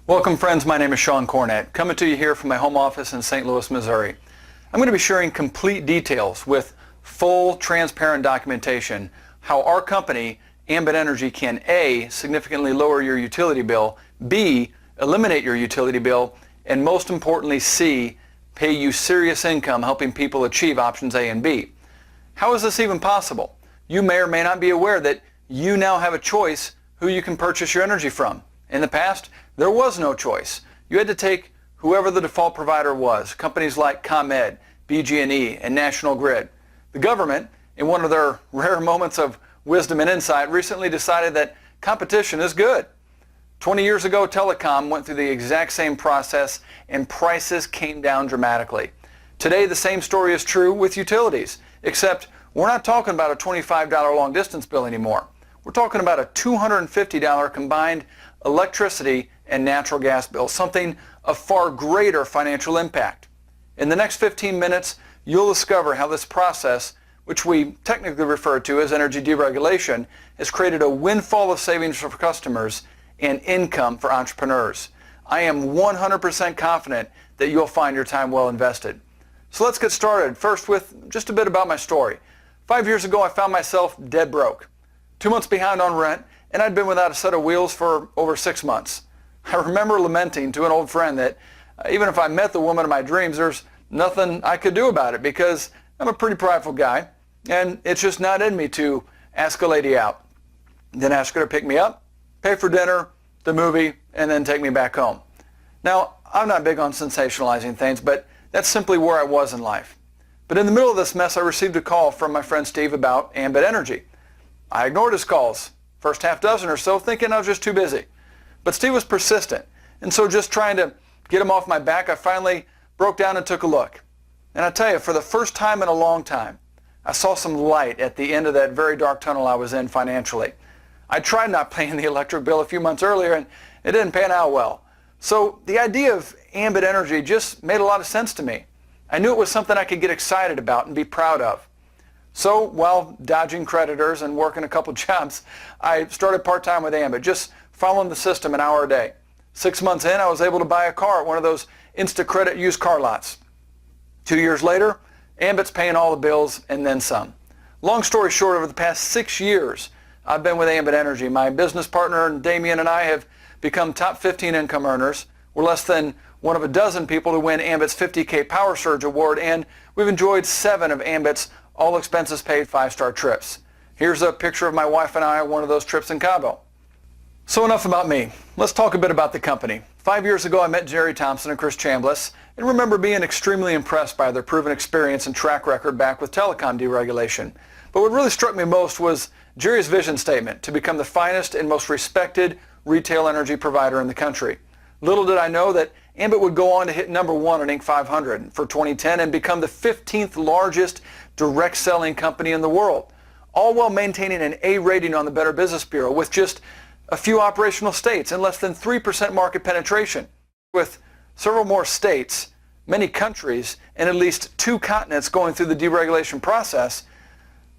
Welcome friends, my name is Sean Cornett, coming to you here from my home office in St. Louis, Missouri. I'm going to be sharing complete details with full, transparent documentation how our company, Ambit Energy, can A, significantly lower your utility bill, B, eliminate your utility bill, and most importantly, C, pay you serious income helping people achieve options A and B. How is this even possible? You may or may not be aware that you now have a choice who you can purchase your energy from. In the past, there was no choice. You had to take whoever the default provider was, companies like ComEd, BG&E, and National Grid. The government, in one of their rare moments of wisdom and insight, recently decided that competition is good. 20 years ago, telecom went through the exact same process and prices came down dramatically. Today, the same story is true with utilities, except we're not talking about a $25 long distance bill anymore. We're talking about a $250 combined electricity and natural gas bill, something of far greater financial impact. In the next 15 minutes, you'll discover how this process, which we technically refer to as energy deregulation, has created a windfall of savings for customers and income for entrepreneurs. I am 100% confident that you'll find your time well invested. So let's get started. First with just a bit about my story. 5 years ago, I found myself dead broke, 2 months behind on rent, and I'd been without a set of wheels for over 6 months. I remember lamenting to an old friend that even if I met the woman of my dreams, there's nothing I could do about it because I'm a pretty prideful guy, and it's just not in me to ask a lady out, then ask her to pick me up, pay for dinner, the movie, and then take me back home. Now, I'm not big on sensationalizing things, but that's simply where I was in life. But in the middle of this mess, I received a call from my friend Steve about Ambit Energy. I ignored his calls, first half dozen or so, thinking I was just too busy. But Steve was persistent, and so just trying to get him off my back, I finally broke down and took a look. And I tell you, for the first time in a long time, I saw some light at the end of that very dark tunnel I was in financially. I tried not paying the electric bill a few months earlier, and it didn't pan out well. So the idea of Ambit Energy just made a lot of sense to me. I knew it was something I could get excited about and be proud of. So while dodging creditors and working a couple jobs, I started part-time with Ambit, just following the system an hour a day. 6 months in, I was able to buy a car at one of those Instacredit used car lots. 2 years later, Ambit's paying all the bills and then some. Long story short, over the past 6 years, I've been with Ambit Energy. My business partner, Damien, and I have become top 15 income earners. We're less than one of a dozen people to win Ambit's 50K Power Surge Award, and we've enjoyed 7 of Ambit's all expenses paid 5-star trips. Here's a picture of my wife and I on one of those trips in Cabo. So enough about me. Let's talk a bit about the company. 5 years ago, I met Jerry Thompson and Chris Chambliss and remember being extremely impressed by their proven experience and track record back with telecom deregulation. But what really struck me most was Jerry's vision statement to become the finest and most respected retail energy provider in the country. Little did I know that Ambit would go on to hit number 1 on Inc. 500 for 2010 and become the 15th largest direct selling company in the world, all while maintaining an A rating on the Better Business Bureau with just a few operational states and less than 3% market penetration. With several more states, many countries, and at least 2 continents going through the deregulation process,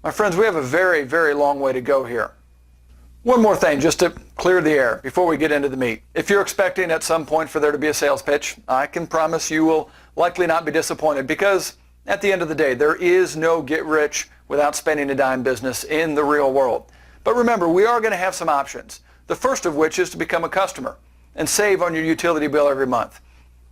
my friends, we have a very, very long way to go here. One more thing, just to clear the air before we get into the meat. If you're expecting at some point for there to be a sales pitch, I can promise you will likely not be disappointed because at the end of the day, there is no get rich without spending a dime business in the real world. But remember, we are going to have some options. The first of which is to become a customer and save on your utility bill every month.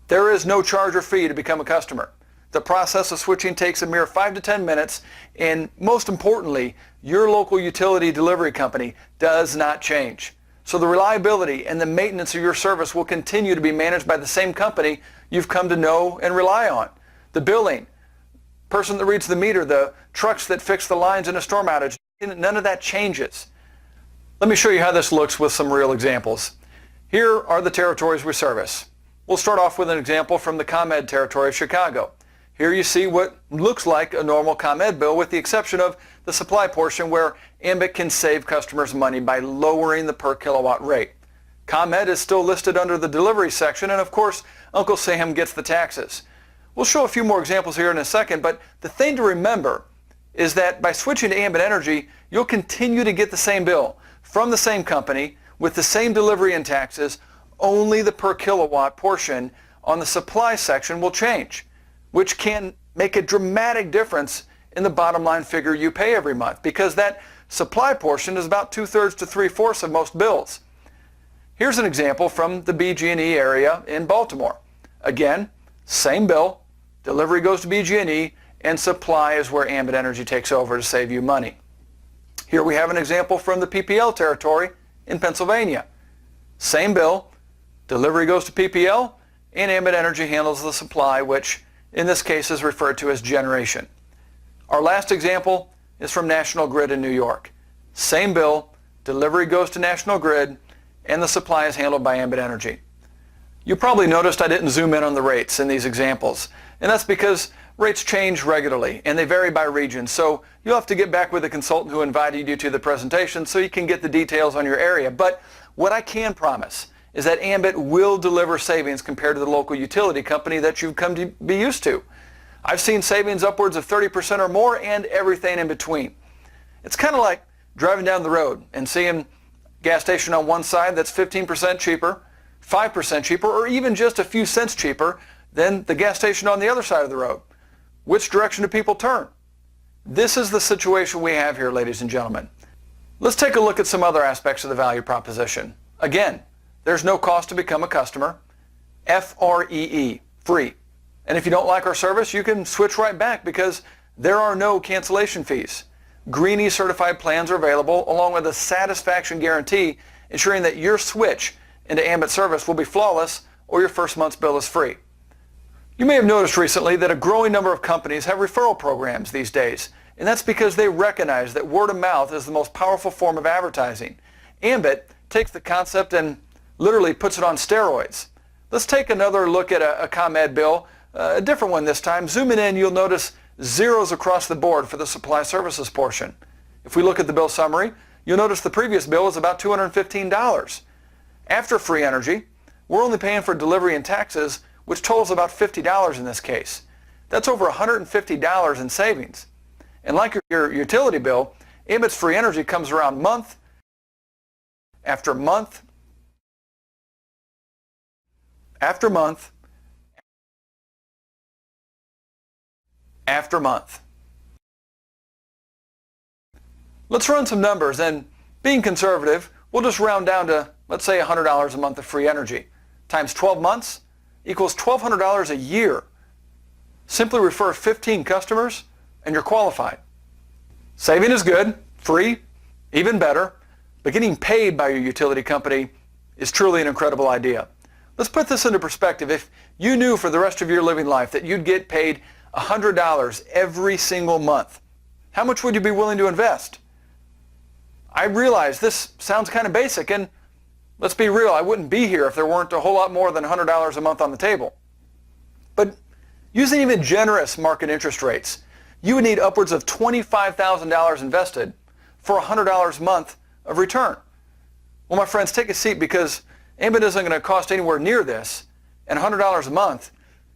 There is no charge or fee to become a customer. The process of switching takes a mere 5 to 10 minutes, and most importantly, your local utility delivery company does not change. So the reliability and the maintenance of your service will continue to be managed by the same company you've come to know and rely on. The billing, person that reads the meter, the trucks that fix the lines in a storm outage, none of that changes. Let me show you how this looks with some real examples. Here are the territories we service. We'll start off with an example from the ComEd territory of Chicago. Here you see what looks like a normal ComEd bill with the exception of the supply portion where Ambit can save customers money by lowering the per kilowatt rate. ComEd is still listed under the delivery section, and of course, Uncle Sam gets the taxes. We'll show a few more examples here in a second, but the thing to remember is that by switching to Ambit Energy, you'll continue to get the same bill from the same company with the same delivery and taxes, only the per kilowatt portion on the supply section will change, which can make a dramatic difference in the bottom line figure you pay every month, because that supply portion is about 2/3 to 3/4 of most bills. Here's an example from the BG&E area in Baltimore. Again, same bill, delivery goes to BG&E, and supply is where Ambit Energy takes over to save you money. Here we have an example from the PPL territory in Pennsylvania. Same bill, delivery goes to PPL, and Ambit Energy handles the supply, which in this case is referred to as generation. Our last example is from National Grid in New York. Same bill, delivery goes to National Grid, and the supply is handled by Ambit Energy. You probably noticed I didn't zoom in on the rates in these examples, and that's because rates change regularly and they vary by region, so you'll have to get back with the consultant who invited you to the presentation so you can get the details on your area. But what I can promise is that Ambit will deliver savings compared to the local utility company that you've come to be used to. I've seen savings upwards of 30% or more, and everything in between. It's kind of like driving down the road and seeing a gas station on one side that's 15% cheaper, 5% cheaper, or even just a few cents cheaper than the gas station on the other side of the road. Which direction do people turn? This is the situation we have here, ladies and gentlemen. Let's take a look at some other aspects of the value proposition. Again, there's no cost to become a customer. F-R-E-E, free. And if you don't like our service, you can switch right back because there are no cancellation fees. Greenie certified plans are available along with a satisfaction guarantee ensuring that your switch into Ambit service will be flawless or your first month's bill is free. You may have noticed recently that a growing number of companies have referral programs these days, and that's because they recognize that word of mouth is the most powerful form of advertising. Ambit takes the concept and literally puts it on steroids. Let's take another look at a ComEd bill, a different one this time. Zooming in, you'll notice zeros across the board for the supply services portion. If we look at the bill summary, you'll notice the previous bill is about $215. After free energy, we're only paying for delivery and taxes, which totals about $50 in this case. That's over $150 in savings. And like your utility bill, Ambit's free energy comes around month after month after month after month. Let's run some numbers, and being conservative, we'll just round down to, let's say, $100 a month of free energy. Times 12 months equals $1,200 a year. Simply refer 15 customers and you're qualified. Saving is good, free, even better, but getting paid by your utility company is truly an incredible idea. Let's put this into perspective. If you knew for the rest of your living life that you'd get paid $100 every single month, how much would you be willing to invest? I realize this sounds kind of basic, and let's be real, I wouldn't be here if there weren't a whole lot more than $100 a month on the table. But using even generous market interest rates, you would need upwards of $25,000 invested for $100 a month of return. Well, my friends, take a seat, because Ambit isn't going to cost anywhere near this, and $100 a month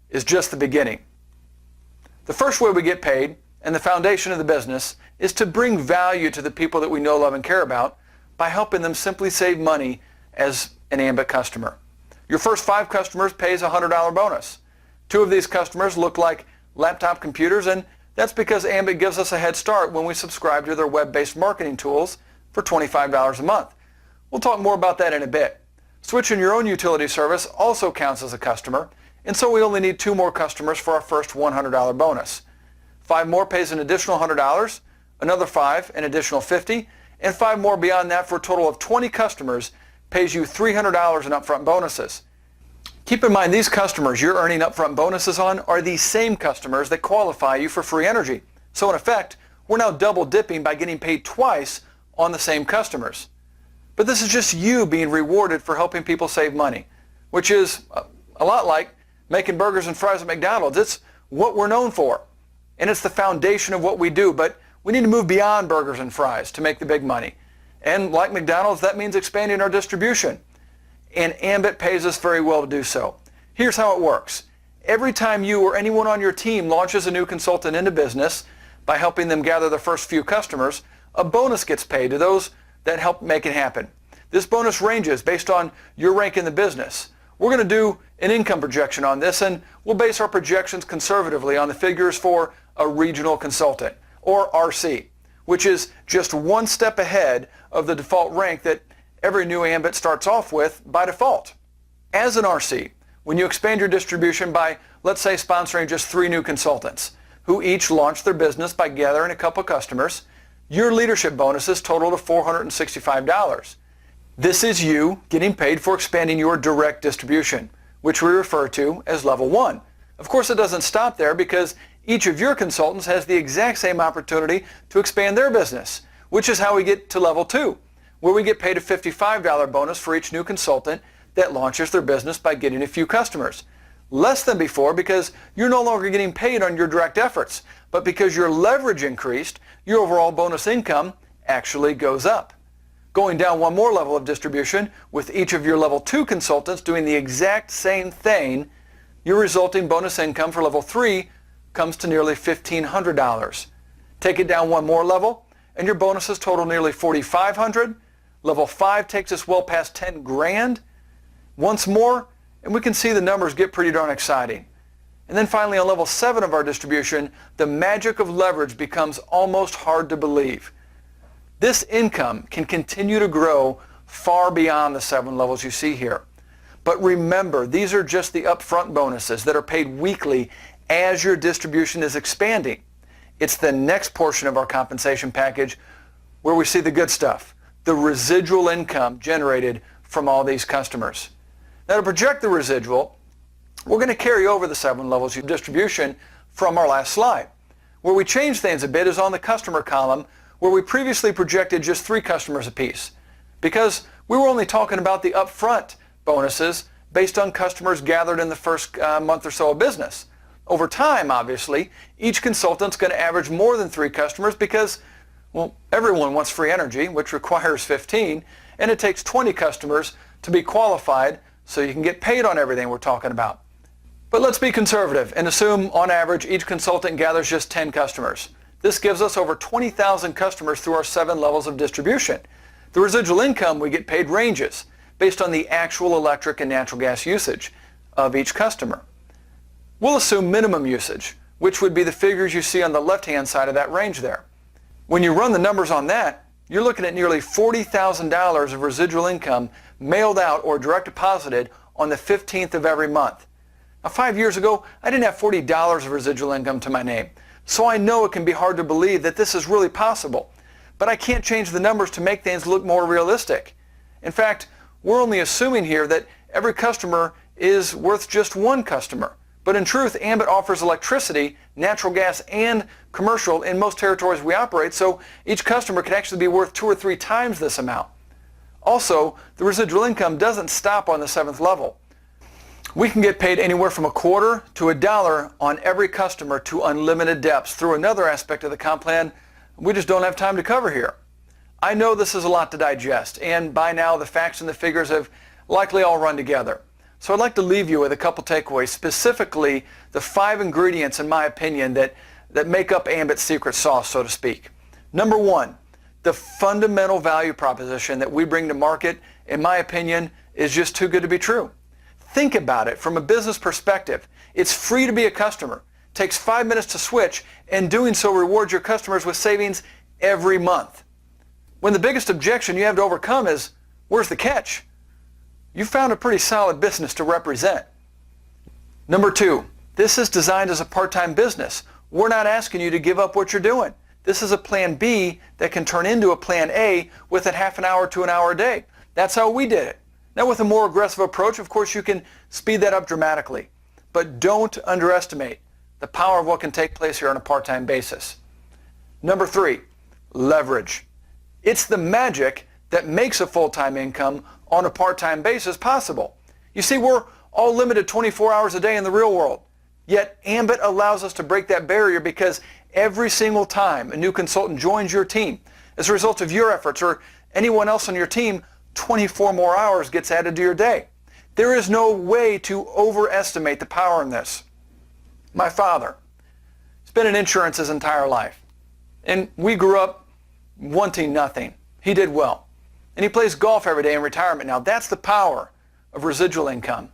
is just the beginning. The first way we get paid, and the foundation of the business, is to bring value to the people that we know, love, and care about by helping them simply save money as an Ambit customer. Your first 5 customers pays a $100 bonus. 2 of these customers look like laptop computers, and that's because Ambit gives us a head start when we subscribe to their web-based marketing tools for $25 a month. We'll talk more about that in a bit. Switching your own utility service also counts as a customer, and so we only need 2 more customers for our first $100 bonus. 5 more pays an additional $100, another 5 an additional $50, and 5 more beyond that for a total of 20 customers pays you $300 in upfront bonuses. Keep in mind, these customers you're earning upfront bonuses on are the same customers that qualify you for free energy. So in effect, we're now double dipping by getting paid twice on the same customers. But this is just you being rewarded for helping people save money, which is a lot like making burgers and fries at McDonald's. It's what we're known for, and it's the foundation of what we do, but we need to move beyond burgers and fries to make the big money. And like McDonald's, that means expanding our distribution. And Ambit pays us very well to do so. Here's how it works. Every time you or anyone on your team launches a new consultant into business by helping them gather their first few customers, a bonus gets paid to those that help make it happen. This bonus ranges based on your rank in the business. We're going to do an income projection on this, and we'll base our projections conservatively on the figures for a regional consultant, or RC, which is just one step ahead of the default rank that every new Ambit starts off with by default. As an RC, when you expand your distribution by, let's say, sponsoring just 3 new consultants who each launched their business by gathering a couple customers, your leadership bonuses total to $465. This is you getting paid for expanding your direct distribution, which we refer to as level 1. Of course, it doesn't stop there, because each of your consultants has the exact same opportunity to expand their business, which is how we get to level 2, where we get paid a $55 bonus for each new consultant that launches their business by getting a few customers. Less than before, because you're no longer getting paid on your direct efforts, but because your leverage increased, your overall bonus income actually goes up. Going down one more level of distribution, with each of your level 2 consultants doing the exact same thing, your resulting bonus income for level 3 comes to nearly $1,500. Take it down one more level, and your bonuses total nearly $4,500. Level 5 takes us well past $10,000. Once more, and we can see the numbers get pretty darn exciting. And then finally, on level 7 of our distribution, the magic of leverage becomes almost hard to believe. This income can continue to grow far beyond the 7 levels you see here. But remember, these are just the upfront bonuses that are paid weekly as your distribution is expanding. It's the next portion of our compensation package where we see the good stuff, the residual income generated from all these customers. Now, to project the residual, we're going to carry over the 7 levels of distribution from our last slide. Where we change things a bit is on the customer column, where we previously projected just 3 customers apiece, because we were only talking about the upfront bonuses based on customers gathered in the first month or so of business. Over time, obviously, each consultant's going to average more than 3 customers because, well, everyone wants free energy, which requires 15, and it takes 20 customers to be qualified so you can get paid on everything we're talking about. But let's be conservative and assume, on average, each consultant gathers just 10 customers. This gives us over 20,000 customers through our 7 levels of distribution. The residual income we get paid ranges based on the actual electric and natural gas usage of each customer. We'll assume minimum usage, which would be the figures you see on the left-hand side of that range there. When you run the numbers on that, you're looking at nearly $40,000 of residual income mailed out or direct deposited on the 15th of every month. Now, 5 years ago, I didn't have $40 of residual income to my name. So I know it can be hard to believe that this is really possible, but I can't change the numbers to make things look more realistic. In fact, we're only assuming here that every customer is worth just 1 customer. But in truth, Ambit offers electricity, natural gas, and commercial in most territories we operate, so each customer could actually be worth 2 or 3 times this amount. Also, the residual income doesn't stop on the 7th level. We can get paid anywhere from $0.25 to $1 on every customer to unlimited depths through another aspect of the comp plan we just don't have time to cover here. I know this is a lot to digest, and by now the facts and the figures have likely all run together. So I'd like to leave you with a couple takeaways, specifically the 5 ingredients, in my opinion, that make up Ambit's secret sauce, so to speak. Number 1, the fundamental value proposition that we bring to market, in my opinion, is just too good to be true. Think about it from a business perspective. It's free to be a customer, takes 5 minutes to switch, and doing so rewards your customers with savings every month. When the biggest objection you have to overcome is, where's the catch? You found a pretty solid business to represent. Number 2, this is designed as a part-time business. We're not asking you to give up what you're doing. This is a plan B that can turn into a plan A within half an hour to an hour a day. That's how we did it. Now, with a more aggressive approach, of course, you can speed that up dramatically. But don't underestimate the power of what can take place here on a part-time basis. Number 3, leverage. It's the magic that makes a full-time income on a part-time basis possible. You see, we're all limited 24 hours a day in the real world. Yet Ambit allows us to break that barrier, because every single time a new consultant joins your team, as a result of your efforts or anyone else on your team, 24 more hours gets added to your day. There is no way to overestimate the power in this. My father has been in insurance his entire life, and we grew up wanting nothing. He did well. and he plays golf every day in retirement. Now that's the power of residual income.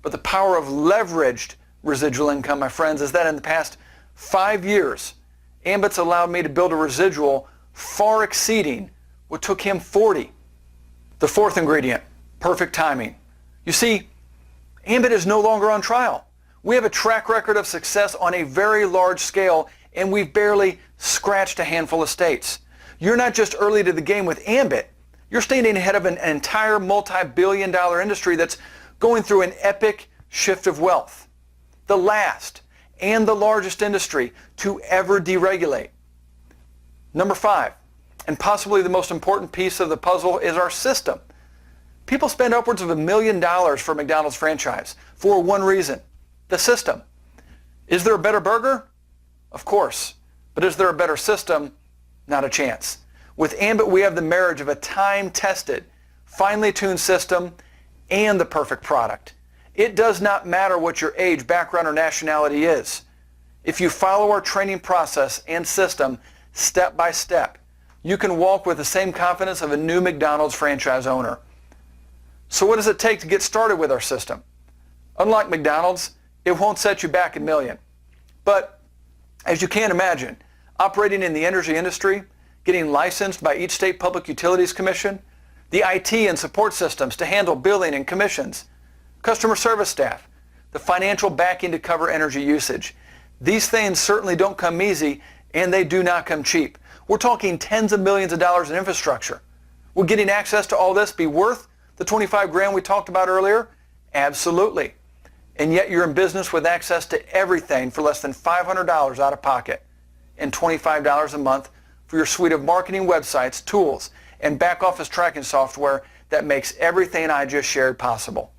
But the power of leveraged residual income, my friends, is that in the past 5 years, Ambit's allowed me to build a residual far exceeding what took him 40. The fourth ingredient, perfect timing. You see, Ambit is no longer on trial. We have a track record of success on a very large scale, and we've barely scratched a handful of states. You're not just early to the game with Ambit. You're standing ahead of an entire multi-billion-dollar industry that's going through an epic shift of wealth. The last and the largest industry to ever deregulate. Number 5, and possibly the most important piece of the puzzle, is our system. People spend upwards of $1 million for a McDonald's franchise for one reason: the system. Is there a better burger? Of course. But is there a better system? Not a chance. With Ambit, we have the marriage of a time-tested, finely tuned system and the perfect product. It does not matter what your age, background, or nationality is. If you follow our training process and system step by step, you can walk with the same confidence of a new McDonald's franchise owner. So what does it take to get started with our system? Unlike McDonald's, it won't set you back $1 million. But as you can imagine, operating in the energy industry, getting licensed by each state public utilities commission, the IT and support systems to handle billing and commissions, customer service staff, the financial backing to cover energy usage. These things certainly don't come easy, and they do not come cheap. We're talking tens of millions of dollars in infrastructure. Will getting access to all this be worth the 25 grand we talked about earlier? Absolutely. And yet you're in business with access to everything for less than $500 out of pocket and $25 a month for your suite of marketing websites, tools, and back office tracking software that makes everything I just shared possible.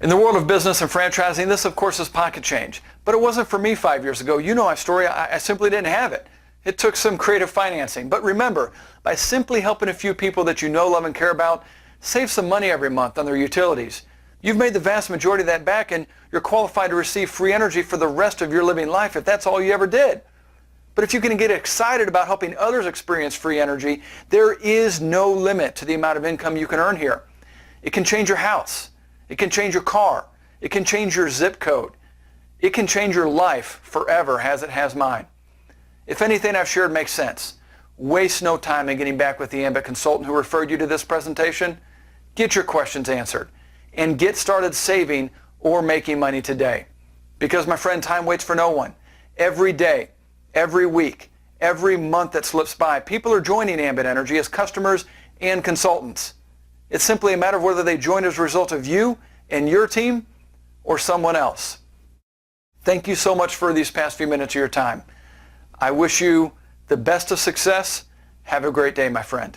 In the world of business and franchising, this of course is pocket change. But it wasn't for me 5 years ago. You know my story. I simply didn't have it. It took some creative financing. But remember, by simply helping a few people that you know, love, and care about save some money every month on their utilities, you've made the vast majority of that back, and you're qualified to receive free energy for the rest of your living life if that's all you ever did. But if you can get excited about helping others experience free energy, there is no limit to the amount of income you can earn here. It can change your house. It can change your car. It can change your zip code. It can change your life forever, as it has mine. If anything I've shared makes sense, waste no time in getting back with the Ambit consultant who referred you to this presentation. Get your questions answered and get started saving or making money today. Because, my friend, time waits for no one. Every day, every week, every month that slips by, people are joining Ambit Energy as customers and consultants. It's simply a matter of whether they join as a result of you and your team or someone else. Thank you so much for these past few minutes of your time. I wish you the best of success. Have a great day, my friend.